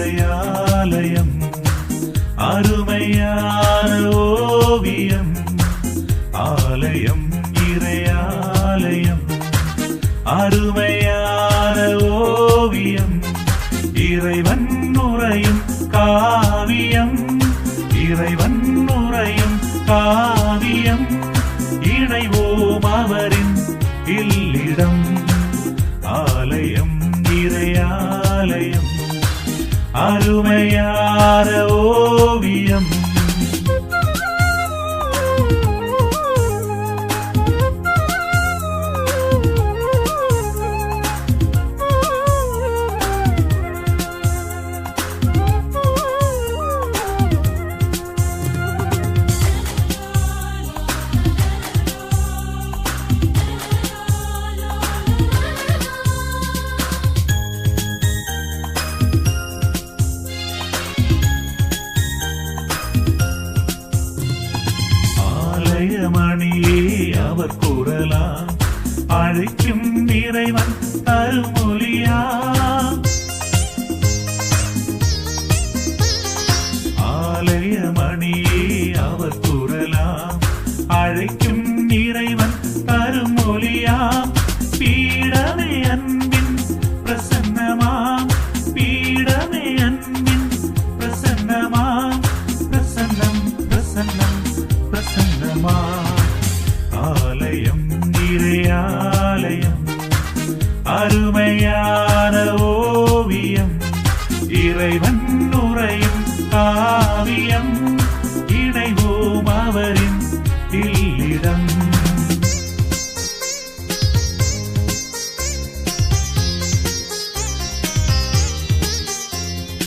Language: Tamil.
இறையாலயம் அருமையான ஓவியம் ஆலயம் இறையாலயம் அருமையான ஓவியம் இறைவன் நுரையும் காவியம் இறைவன் நுரையும் காவியம் இணைவோம் அவரின் இல்லிடம் ஆலயம் இறையாலயம் அருமையான ஓவியம் மணியே அவர் குரலா அழைக்கும் இறைவன் அருமொழியா ஆலய மணியே அவர் குரலா அழைக்கும் இறைவன் அருமொழியா பீடமே அன்பின் பிரசன்னமாம் பீடமே அன்பின் பிரசன்னமாம் பிரசன்னம் பிரசன்னம் பிரசன்னமா ஆலயம் இறையாலயம் அருமை